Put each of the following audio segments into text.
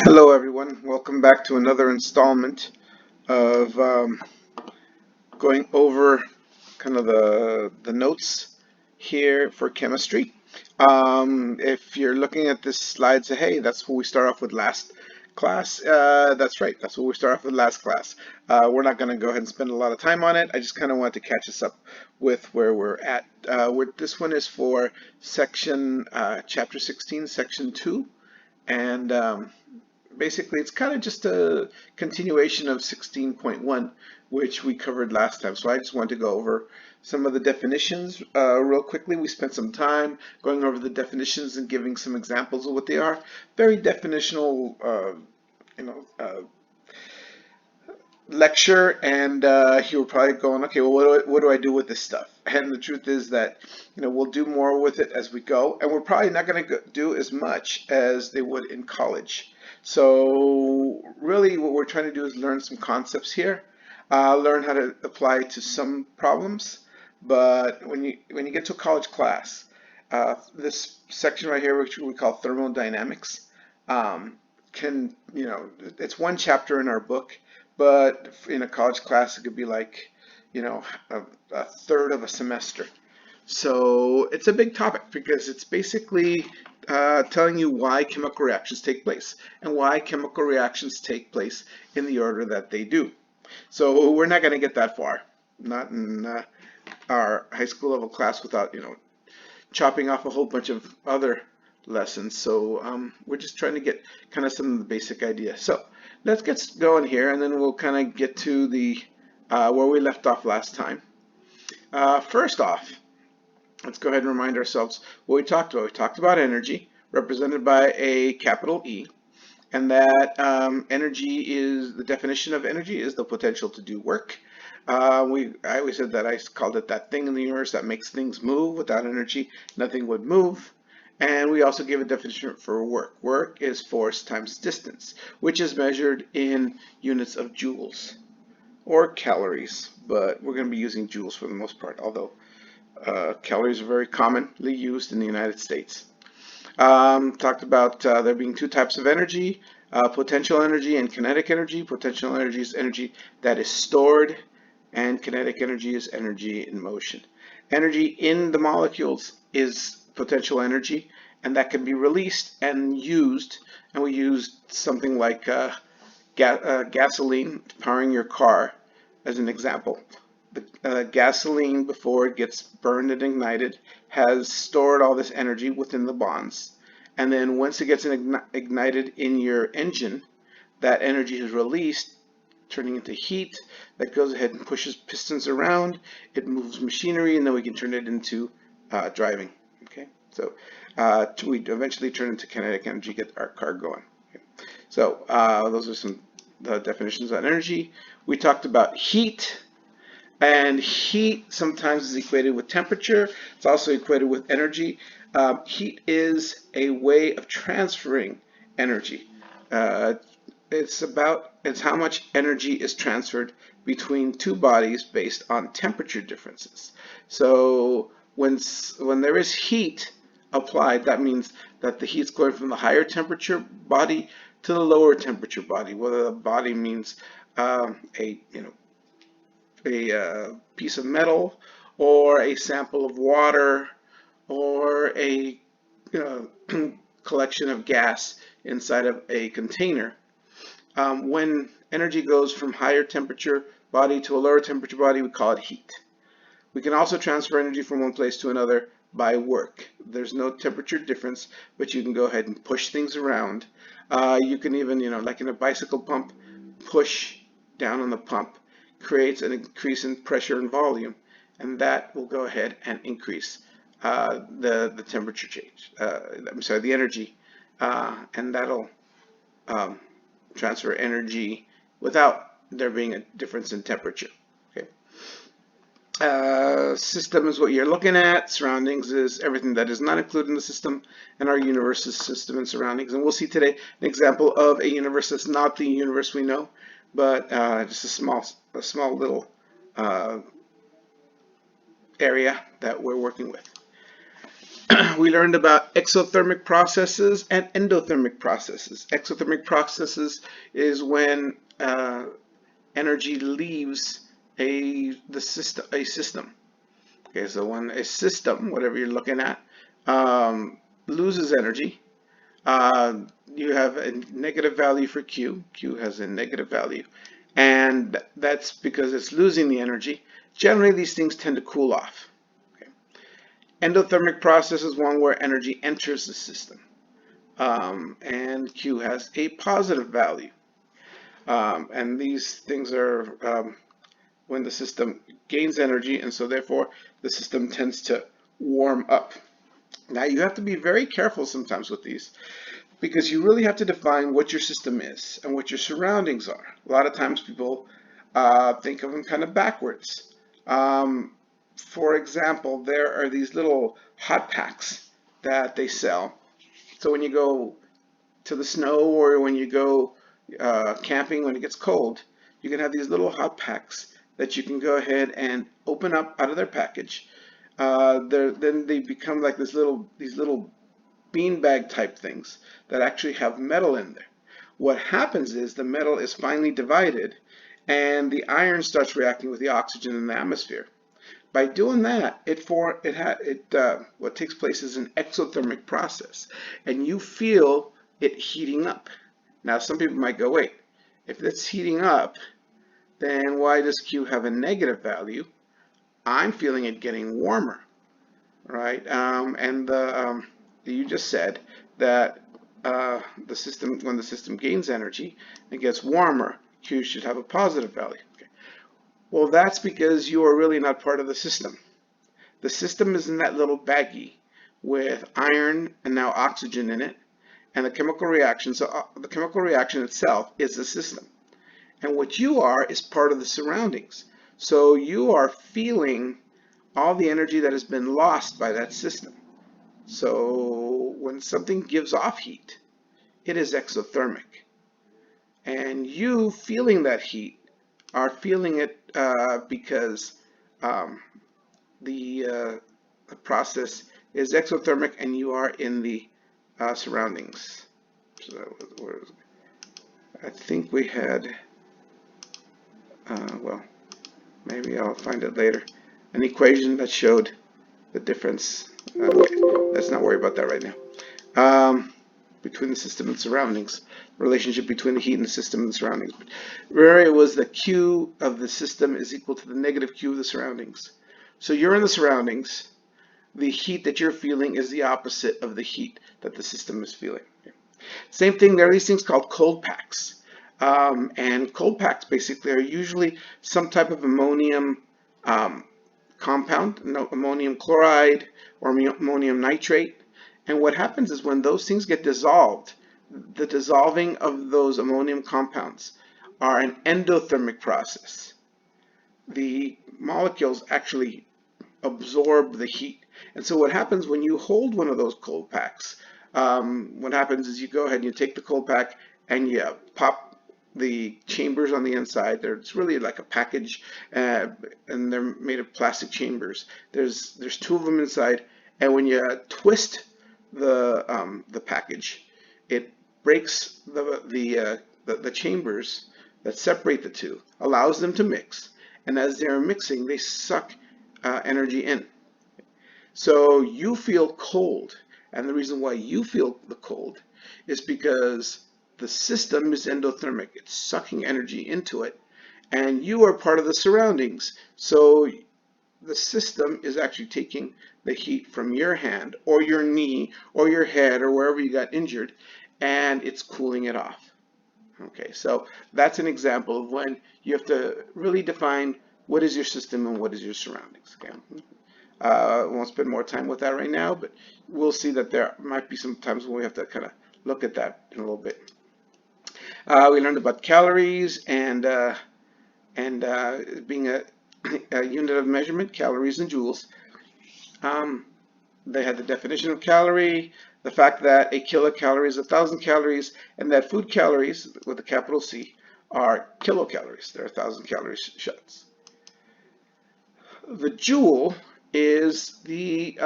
Hello everyone, welcome back to another installment of going over kind of the notes here for chemistry. If you're looking at this slide, say, hey, that's what we start off with last class. That's right, that's what we start off with last class. We're not going to go ahead and spend a lot of time on it. I just kind of wanted to catch us up with where we're at. This one is for section chapter 16, section 2. And basically it's kind of just a continuation of 16.1, which we covered last time. So I just wanted to go over some of the definitions real quickly. We spent some time going over the definitions and giving some examples of what they are. Very definitional, you know, lecture, and you were probably going, okay, well, what do I do with this stuff? And the truth is that, we'll do more with it as we go, and we're probably not going to do as much as they would in college. So really what we're trying to do is learn some concepts here, learn how to apply to some problems. But when you get to a college class, this section right here, which we call thermodynamics, can, it's one chapter in our book, but in a college class, it could be like, a third of a semester. So it's a big topic because it's basically telling you why chemical reactions take place and why chemical reactions take place in the order that they do. So we're not going to get that far, not in our high school level class without, chopping off a whole bunch of other lessons. So we're just trying to get kind of some of the basic ideas. So let's get going here, and then we'll kind of get to the where we left off last time. First off, let's go ahead and remind ourselves what we talked about. We talked about energy, represented by a capital E, and that energy is, the definition of energy is the potential to do work. I always said that I called it that thing in the universe that makes things move. Without energy, nothing would move. And we also gave a definition for work. Work is force times distance, which is measured in units of joules or calories, but we're going to be using joules for the most part, although calories are very commonly used in the United States. Talked about there being two types of energy, potential energy and kinetic energy. Potential energy is energy that is stored, and kinetic energy is energy in motion. Energy in the molecules is potential energy, and that can be released and used. And we used something like gasoline powering your car as an example. The gasoline, before it gets burned and ignited, has stored all this energy within the bonds. And then once it gets ignited in your engine, that energy is released, turning into heat that goes ahead and pushes pistons around. It moves machinery, and then we can turn it into driving. Okay, so we eventually turn into kinetic energy, get our car going. Okay. So those are some definitions on energy. We talked about heat. And heat sometimes is equated with temperature. It's also equated with energy. Heat is a way of transferring energy. Uh, it's how much energy is transferred between two bodies based on temperature differences. So when there is heat applied, that means that the heat's going from the higher temperature body to the lower temperature body. Whether the body means a piece of metal or a sample of water or a collection of gas inside of a container. When energy goes from higher temperature body to a lower temperature body, we call it heat. We can also transfer energy from one place to another by work. There's no temperature difference, but you can go ahead and push things around. You can even, like in a bicycle pump, push down on the pump, creates an increase in pressure and volume, and that will go ahead and increase the temperature change. I'm sorry, the energy, and that'll transfer energy without there being a difference in temperature. Okay. System is what you're looking at. Surroundings is everything that is not included in the system, and our universe is system and surroundings. And we'll see today an example of a universe that's not the universe we know, but just a small little area that we're working with. We learned about exothermic processes and endothermic processes. Exothermic processes is when energy leaves a system. Okay, so when a system, whatever you're looking at, loses energy, uh, you have a negative value for Q. Q has a negative value, and that's because it's losing the energy. Generally, these things tend to cool off. Okay. Endothermic process is one where energy enters the system, and Q has a positive value. And these things are when the system gains energy, and so therefore the system tends to warm up. Now you have to be very careful sometimes with these because you really have to define what your system is and what your surroundings are. A lot of times people think of them kind of backwards. For example, there are these little hot packs that they sell. So when you go to the snow or when you go camping when it gets cold, you can have these little hot packs that you can go ahead and open up out of their package. Then they become like these little beanbag type things that actually have metal in there. What happens is the metal is finely divided and the iron starts reacting with the oxygen in the atmosphere. By doing that, what takes place is an exothermic process, and you feel it heating up. Now, some people might go, wait, if it's heating up, then why does Q have a negative value? I'm feeling it getting warmer, right? You just said that when the system gains energy, it gets warmer. Q should have a positive value. Okay. Well, that's because you are really not part of the system. The system is in that little baggie with iron and now oxygen in it, and the chemical reaction. So the chemical reaction itself is the system. And what you are is part of the surroundings. So you are feeling all the energy that has been lost by that system. So when something gives off heat, it is exothermic. And you feeling that heat are feeling it because the process is exothermic and you are in the surroundings. So I think we had, well, maybe I'll find it later, an equation that showed the difference. Let's not worry about that right now. Between the system and surroundings, relationship between the heat in the system and the surroundings. Remember, it was the Q of the system is equal to the negative Q of the surroundings. So you're in the surroundings. The heat that you're feeling is the opposite of the heat that the system is feeling. Same thing, there are these things called cold packs. And cold packs basically are usually some type of ammonium compound, ammonium chloride or ammonium nitrate. And what happens is when those things get dissolved, the dissolving of those ammonium compounds are an endothermic process. The molecules actually absorb the heat. And so what happens when you hold one of those cold packs, what happens is you go ahead and you take the cold pack and you pop the chambers on the inside. It's really like a package, and they're made of plastic chambers. There's two of them inside, and when you twist the package, it breaks the chambers that separate the two, allows them to mix, and as they're mixing, they suck energy in. So you feel cold, and the reason why you feel the cold is because the system is endothermic. It's sucking energy into it, and you are part of the surroundings. So the system is actually taking the heat from your hand or your knee or your head or wherever you got injured, and it's cooling it off. Okay, so that's an example of when you have to really define what is your system and what is your surroundings. Okay. I won't spend more time with that right now, but we'll see that there might be some times when we have to kind of look at that in a little bit. We learned about calories and being a unit of measurement, calories and joules. They had the definition of calorie, the fact that a kilocalorie is 1,000 calories, and that food calories, with a capital C, are kilocalories. They're 1,000 calorie shots. The joule is the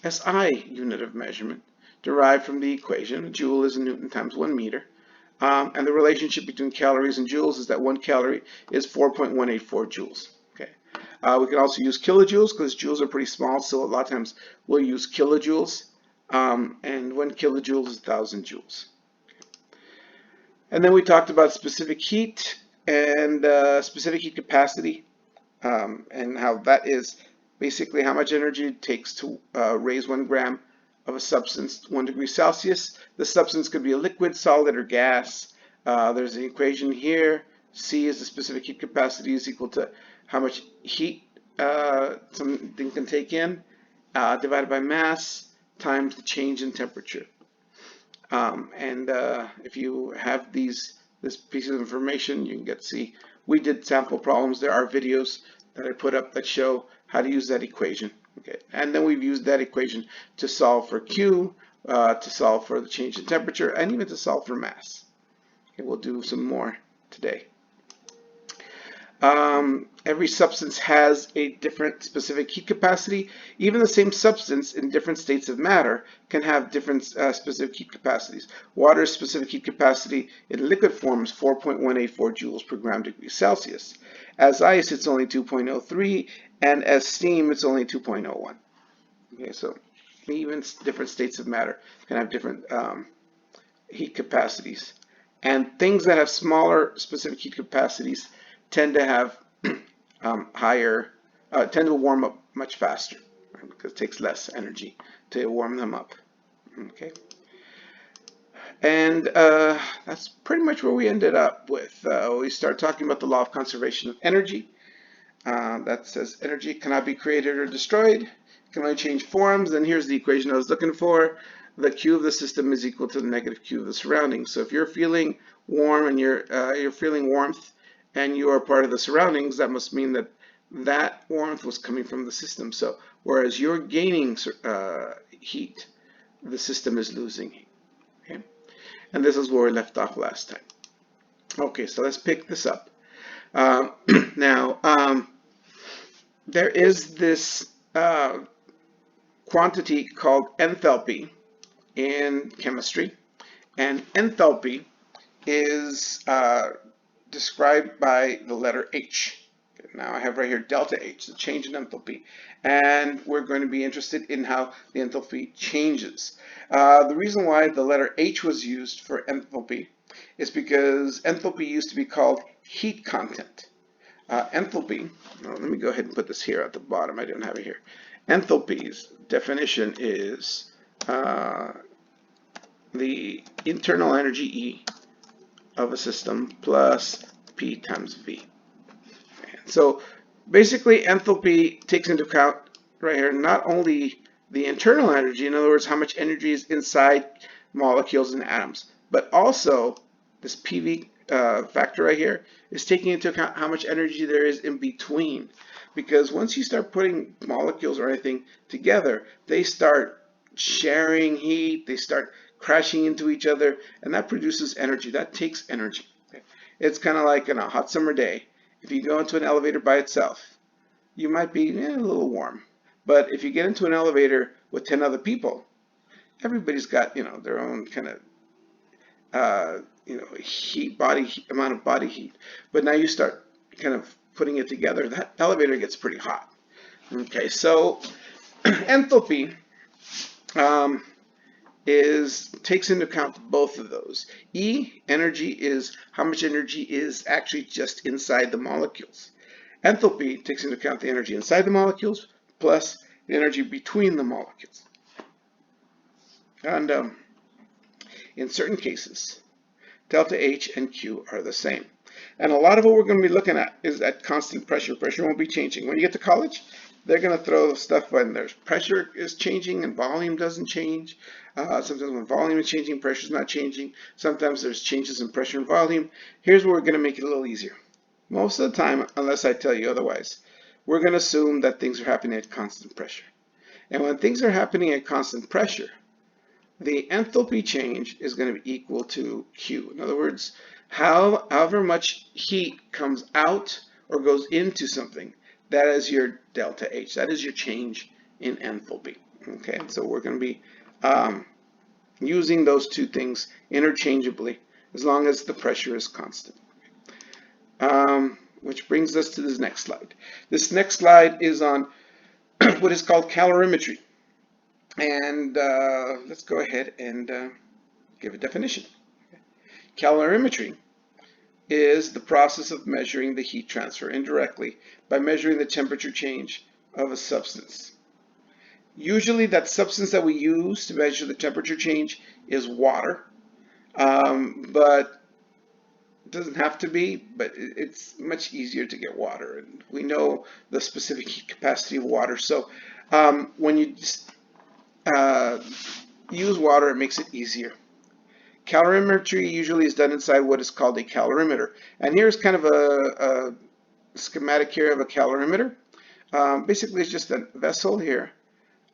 SI unit of measurement derived from the equation. A joule is a Newton times 1 meter. And the relationship between calories and joules is that 1 calorie is 4.184 joules. Okay. We can also use kilojoules because joules are pretty small, so a lot of times we'll use kilojoules. And 1 kilojoule is 1,000 joules. And then we talked about specific heat and specific heat capacity, and how that is basically how much energy it takes to raise 1 gram of a substance 1 degree Celsius. The substance could be a liquid, solid, or gas. There's an equation here. C is the specific heat capacity is equal to how much heat something can take in divided by mass times the change in temperature. If you have this piece of information, you can get to see we did sample problems. There are videos that I put up that show how to use that equation. Okay, and then we've used that equation to solve for Q, to solve for the change in temperature, and even to solve for mass. Okay, we'll do some more today. Every substance has a different specific heat capacity. Even the same substance in different states of matter can have different specific heat capacities. Water's specific heat capacity in liquid form is 4.184 joules per gram degree Celsius. As ice, it's only 2.03, and as steam, it's only 2.01. Okay, so even different states of matter can have different heat capacities. And things that have smaller specific heat capacities tend to have tend to warm up much faster, right? Because it takes less energy to warm them up. Okay, and that's pretty much where we ended up with. We start talking about the law of conservation of energy. That says energy cannot be created or destroyed, it can only change forms. And here's the equation I was looking for. The Q of the system is equal to the negative Q of the surroundings. So if you're feeling warm and you're feeling warmth, and you are part of the surroundings, that must mean that that warmth was coming from the system. So whereas you're gaining heat, the system is losing heat. Okay? And this is where we left off last time. Okay, so let's pick this up. Now, there is this quantity called enthalpy in chemistry, and enthalpy is described by the letter H. Now I have right here delta H, the change in enthalpy, and we're going to be interested in how the enthalpy changes. The reason why the letter H was used for enthalpy is because enthalpy used to be called heat content. Enthalpy, let me go ahead and put this here at the bottom, I didn't have it here. Enthalpy's definition is the internal energy E of a system plus P times V. So basically enthalpy takes into account right here not only the internal energy, in other words how much energy is inside molecules and atoms, but also this PV factor right here is taking into account how much energy there is in between. Because once you start putting molecules or anything together, they start sharing heat, they start crashing into each other, and that produces energy. That takes energy. Okay? It's kind of like in a hot summer day. If you go into an elevator by itself, you might be a little warm. But if you get into an elevator with 10 other people, everybody's got their own kind of heat, amount of body heat. But now you start kind of putting it together, that elevator gets pretty hot. Okay, so enthalpy takes into account both of those. E, energy, is how much energy is actually just inside the molecules. Enthalpy takes into account the energy inside the molecules plus the energy between the molecules. And in certain cases, delta H and Q are the same. And a lot of what we're going to be looking at is at constant pressure. Pressure won't be changing. When you get to college, they're going to throw stuff when there's pressure is changing and volume doesn't change. Sometimes when volume is changing, pressure is not changing. Sometimes there's changes in pressure and volume. Here's where we're going to make it a little easier. Most of the time, unless I tell you otherwise, we're going to assume that things are happening at constant pressure. And when things are happening at constant pressure, the enthalpy change is going to be equal to Q. In other words, however much heat comes out or goes into something, that is your delta H. That is your change in enthalpy. Okay, so we're going to be using those two things interchangeably as long as the pressure is constant. Which brings us to this next slide. This next slide is on what is called calorimetry. And let's go ahead and give a definition. Calorimetry is the process of measuring the heat transfer indirectly by measuring the temperature change of a substance. Usually that substance that we use to measure the temperature change is water, but it doesn't have to be, but it's much easier to get water, and we know the specific heat capacity of water. So when you just use water, it makes it easier. Calorimetry usually is done inside what is called a calorimeter. And here's kind of a schematic here of a calorimeter. Basically, it's just a vessel here.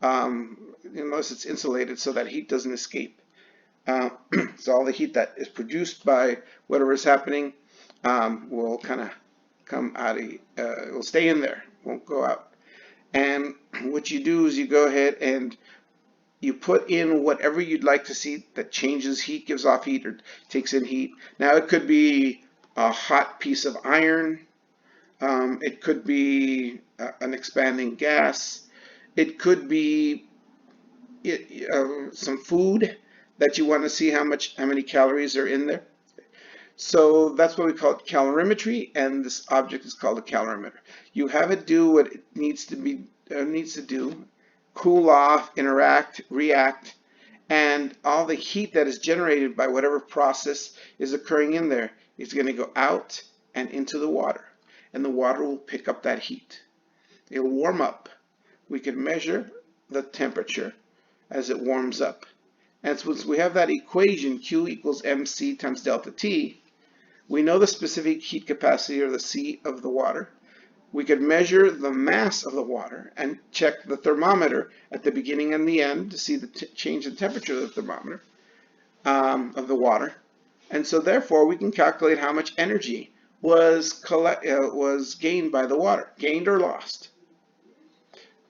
Unless it's insulated so that heat doesn't escape. So all the heat that is produced by whatever is happening will kind of come out of, it will stay in there, won't go out. And what you do is you go ahead and you put in whatever you'd like to see that changes heat, gives off heat, or takes in heat. Now it could be a hot piece of iron. It could be an expanding gas. It could be some food that you want to see how many calories are in there. So that's what we call it, calorimetry, and this object is called a calorimeter. You have it do what it needs to do, cool off, interact, react, and all the heat that is generated by whatever process is occurring in there is going to go out and into the water, and the water will pick up that heat. It'll warm up. We can measure the temperature as it warms up. And since we have that equation, Q equals mc times delta T, we know the specific heat capacity, or the C, of the water. We could measure the mass of the water and check the thermometer at the beginning and the end to see the change in temperature of the thermometer of the water. And so therefore we can calculate how much energy was gained by the water, gained or lost.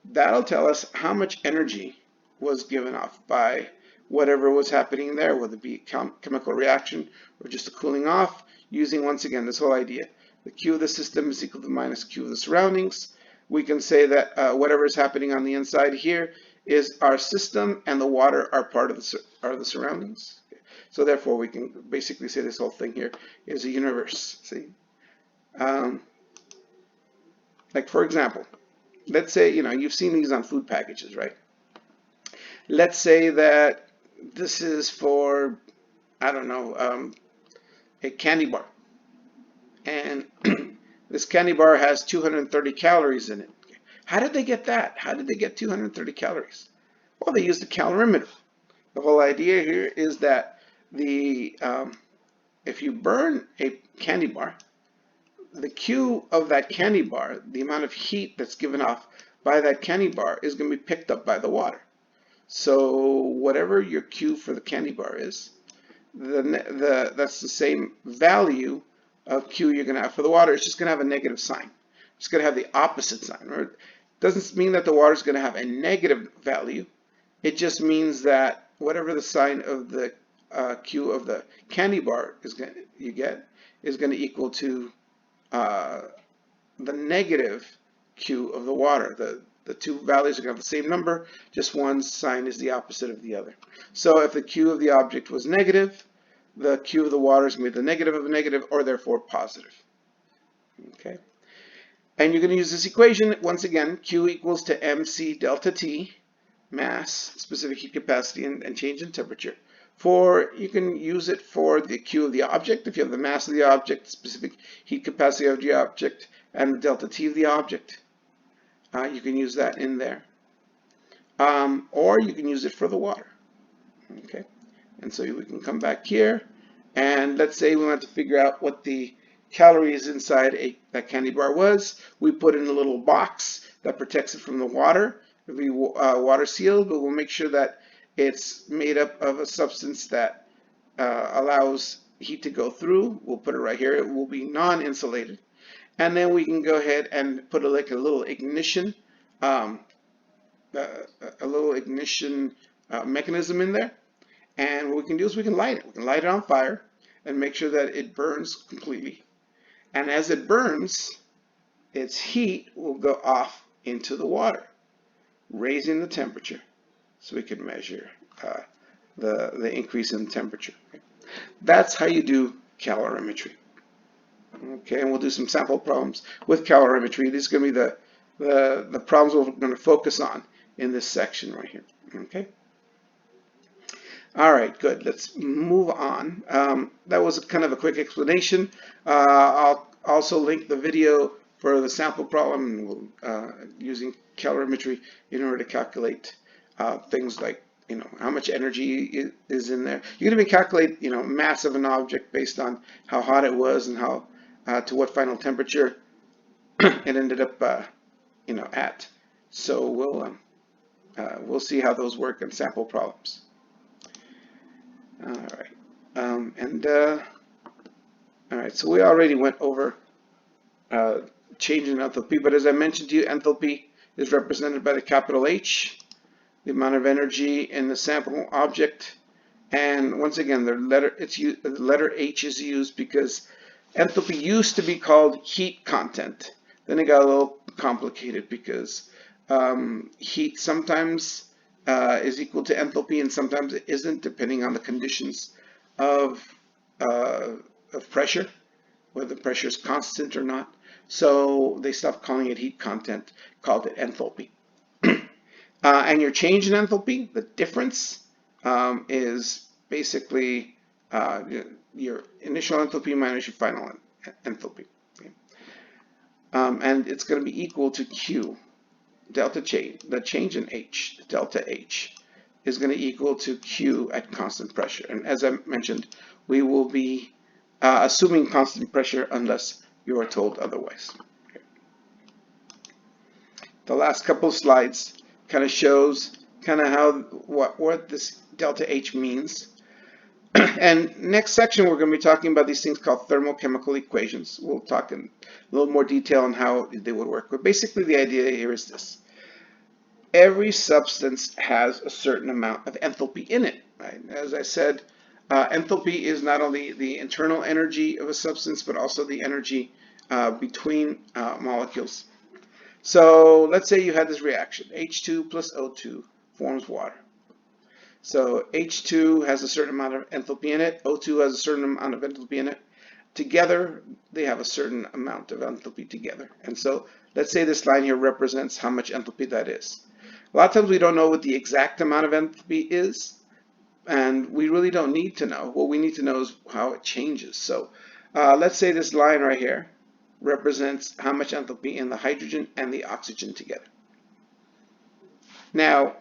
That'll tell us how much energy was given off by whatever was happening there, whether it be a chemical reaction or just a cooling off, using once again this whole idea. The Q of the system is equal to minus Q of the surroundings. We can say that whatever is happening on the inside here is our system, and the water are part of the surroundings. So therefore we can basically say this whole thing here is a universe. See, like for example, let's say you've seen these on food packages, right? Let's say that this is for, I don't know, a candy bar. And this candy bar has 230 calories in it. How did they get that? How did they get 230 calories? Well, they used a calorimeter. The whole idea here is that if you burn a candy bar, the Q of that candy bar, the amount of heat that's given off by that candy bar, is going to be picked up by the water. So whatever your Q for the candy bar is, that's the same value of Q you're going to have for the water. It's just going to have a negative sign. It's going to have the opposite sign. Right? It doesn't mean that the water is going to have a negative value. It just means that whatever the sign of the Q of the candy bar you get is going to equal to the negative Q of the water. The two values are going to have the same number, just one sign is the opposite of the other. So if the Q of the object was negative, the Q of the water is going to be the negative of a negative, or therefore positive. Okay. And you're going to use this equation, once again, Q equals to mc delta T, mass, specific heat capacity, and change in temperature. You can use it for the Q of the object, if you have the mass of the object, specific heat capacity of the object, and the delta T of the object. You can use that in there. Or you can use it for the water. Okay. And so we can come back here, and let's say we want to figure out what the calories inside that candy bar was. We put in a little box that protects it from the water. It'll be water sealed, but we'll make sure that it's made up of a substance that allows heat to go through. We'll put it right here. It will be non-insulated. And then we can go ahead and put like a little ignition a little ignition mechanism in there. And what we can do is we can light it. We can light it on fire and make sure that it burns completely. And as it burns, its heat will go off into the water, raising the temperature, so we can measure the increase in temperature. That's how you do calorimetry. Okay, and we'll do some sample problems with calorimetry. These are going to be the problems we're going to focus on in this section right here. Okay. All right, good. Let's move on. That was kind of a quick explanation. I'll also link the video for the sample problem using calorimetry in order to calculate things like, how much energy is in there. You can even calculate, mass of an object based on how hot it was and how to what final temperature it ended up, at. So we'll see how those work in sample problems. All right, all right. So we already went over change in enthalpy, but as I mentioned to you, enthalpy is represented by the capital H, the amount of energy in the sample object, and once again, the letter H is used because enthalpy used to be called heat content. Then it got a little complicated because heat sometimes is equal to enthalpy and sometimes it isn't, depending on the conditions of pressure, whether the pressure is constant or not. So they stopped calling it heat content, called it enthalpy. And your change in enthalpy, the difference, is basically your initial enthalpy minus your final enthalpy. Okay? And it's going to be equal to Q. Delta change, the change in H, delta H, is going to equal to Q at constant pressure. And as I mentioned, we will be assuming constant pressure unless you are told otherwise. Okay. The last couple of slides kind of shows how what this delta H means. And next section we're going to be talking about these things called thermochemical equations. We'll talk in a little more detail on how they would work. But basically the idea here is this. Every substance has a certain amount of enthalpy in it. Right? As I said, enthalpy is not only the internal energy of a substance, but also the energy between molecules. So let's say you had this reaction. H2 plus O2 forms water. So H2 has a certain amount of enthalpy in it. O2 has a certain amount of enthalpy in it. Together, they have a certain amount of enthalpy together. And so let's say this line here represents how much enthalpy that is. A lot of times we don't know what the exact amount of enthalpy is, and we really don't need to know. What we need to know is how it changes. So let's say this line right here represents how much enthalpy in the hydrogen and the oxygen together. Now,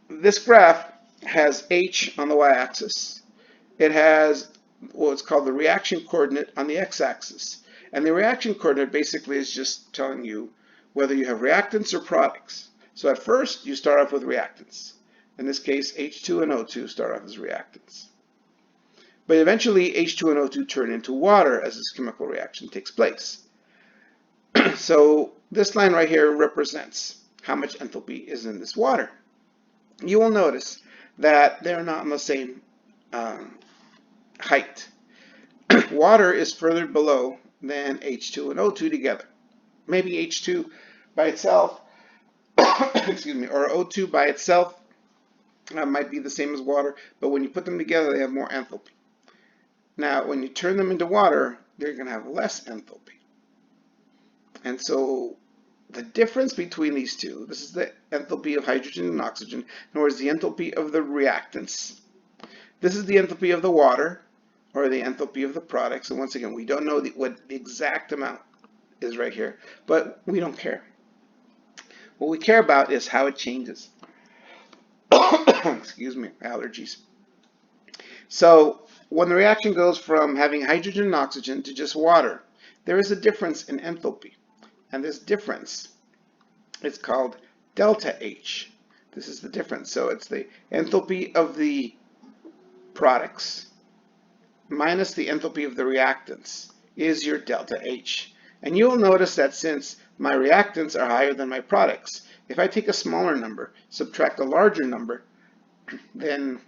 this graph has H on the y-axis. It has what's called the reaction coordinate on the x-axis. And the reaction coordinate basically is just telling you whether you have reactants or products. So at first, you start off with reactants. In this case, H2 and O2 start off as reactants. But eventually, H2 and O2 turn into water as this chemical reaction takes place. So this line right here represents how much enthalpy is in this water. You will notice that they're not on the same height. Water is further below than H2 and O2 together. Maybe H2 by itself, excuse me, or O2 by itself might be the same as water, but when you put them together, they have more enthalpy. Now, when you turn them into water, they're going to have less enthalpy. And so the difference between these two, this is the enthalpy of hydrogen and oxygen, nor is the enthalpy of the reactants. This is the enthalpy of the water, or the enthalpy of the products. And once again, we don't know what the exact amount is right here, but we don't care. What we care about is how it changes. Excuse me, allergies. So when the reaction goes from having hydrogen and oxygen to just water, there is a difference in enthalpy. And this difference is called delta H. This is the difference. So it's the enthalpy of the products minus the enthalpy of the reactants is your delta H. And you'll notice that since my reactants are higher than my products, If I take a smaller number, subtract a larger number, then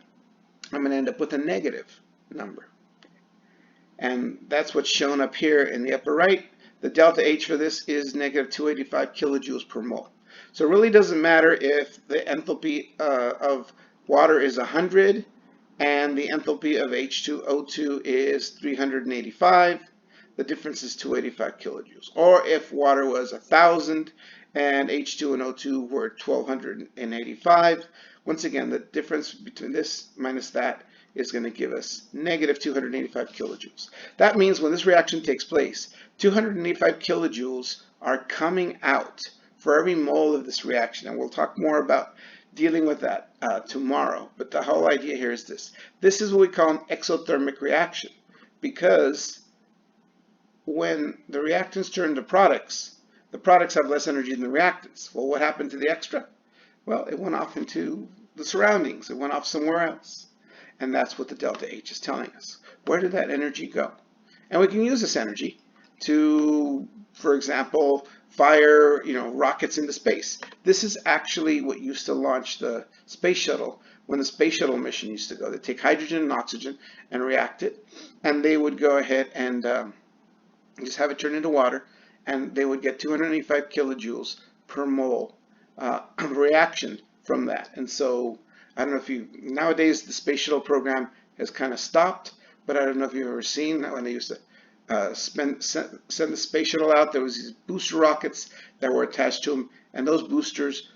I'm going to end up with a negative number. And that's what's shown up here in the upper right. The delta H for this is negative 285 kilojoules per mole. So it really doesn't matter if the enthalpy of water is 100 and the enthalpy of H2O2 is 385. The difference is 285 kilojoules. Or if water was 1,000 and H2 and O2 were 1,285. Once again, the difference between this minus that is going to give us negative 285 kilojoules. That means when this reaction takes place, 285 kilojoules are coming out for every mole of this reaction. And we'll talk more about dealing with that tomorrow. But the whole idea here is this. This is what we call an exothermic reaction, because when the reactants turn to products, the products have less energy than the reactants. Well, what happened to the extra? Well, it went off into the surroundings. It went off somewhere else. And that's what the delta H is telling us. Where did that energy go? And we can use this energy to, for example, fire, rockets into space. This is actually what used to launch the space shuttle when the space shuttle mission used to go. They take hydrogen and oxygen and react it, and they would go ahead and just have it turn into water, and they would get 285 kilojoules per mole reaction from that. And so I don't know if nowadays the space shuttle program has kind of stopped, but I don't know if you've ever seen that when they used to send the space shuttle out, there was these booster rockets that were attached to them, and those boosters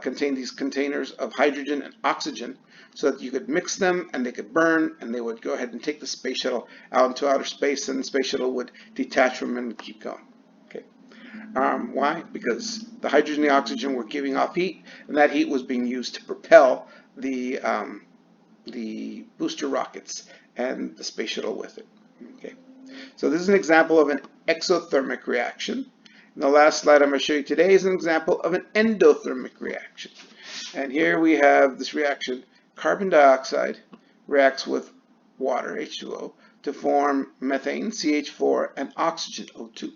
contained these containers of hydrogen and oxygen so that you could mix them and they could burn, and they would go ahead and take the space shuttle out into outer space, and the space shuttle would detach from them and keep going. Okay. Why? Because the hydrogen and the oxygen were giving off heat, and that heat was being used to propel the booster rockets and the space shuttle with it. Okay. So this is an example of an exothermic reaction. And the last slide I'm going to show you today is an example of an endothermic reaction. And here we have this reaction. Carbon dioxide reacts with water, H2O, to form methane, CH4, and oxygen, O2.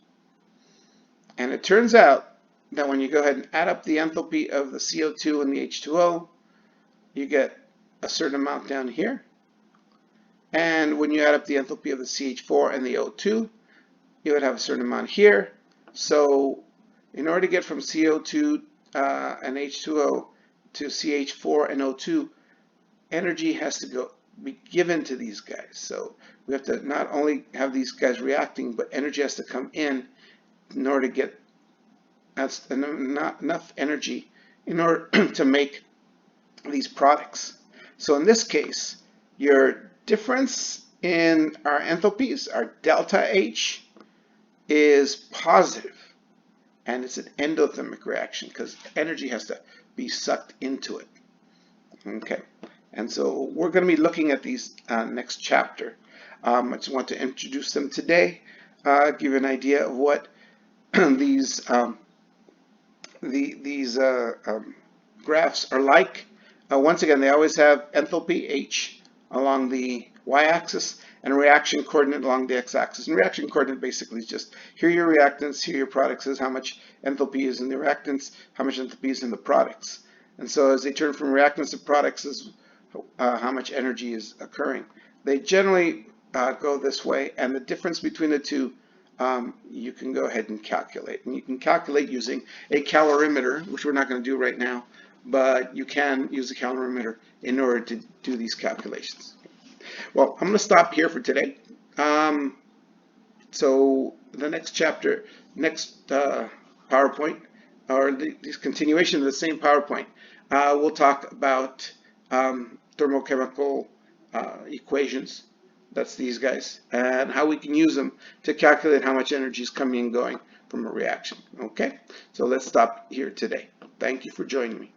And it turns out that when you go ahead and add up the enthalpy of the CO2 and the H2O, you get a certain amount down here. And when you add up the enthalpy of the CH4 and the O2, you would have a certain amount here. So in order to get from CO2 and H2O to CH4 and O2, energy has to be given to these guys. So we have to not only have these guys reacting, but energy has to come in order to get enough energy in order to make these products. So in this case, your difference in our enthalpies, our delta H, is positive, and it's an endothermic reaction because energy has to be sucked into it. Okay, and so we're going to be looking at these next chapter. I just want to introduce them today, give you an idea of what these graphs are like. Once again, they always have enthalpy H along the y-axis and a reaction coordinate along the x-axis. And reaction coordinate basically is just here are your reactants, here are your products, is how much enthalpy is in the reactants, how much enthalpy is in the products. And so as they turn from reactants to products is how much energy is occurring. They generally go this way, and the difference between the two you can go ahead and calculate. And you can calculate using a calorimeter, which we're not going to do right now, but you can use a calorimeter in order to do these calculations. Well, I'm going to stop here for today. So the next chapter, next PowerPoint, or this continuation of the same PowerPoint, we'll talk about thermochemical equations. That's these guys, and how we can use them to calculate how much energy is coming and going from a reaction. Okay, so let's stop here today. Thank you for joining me.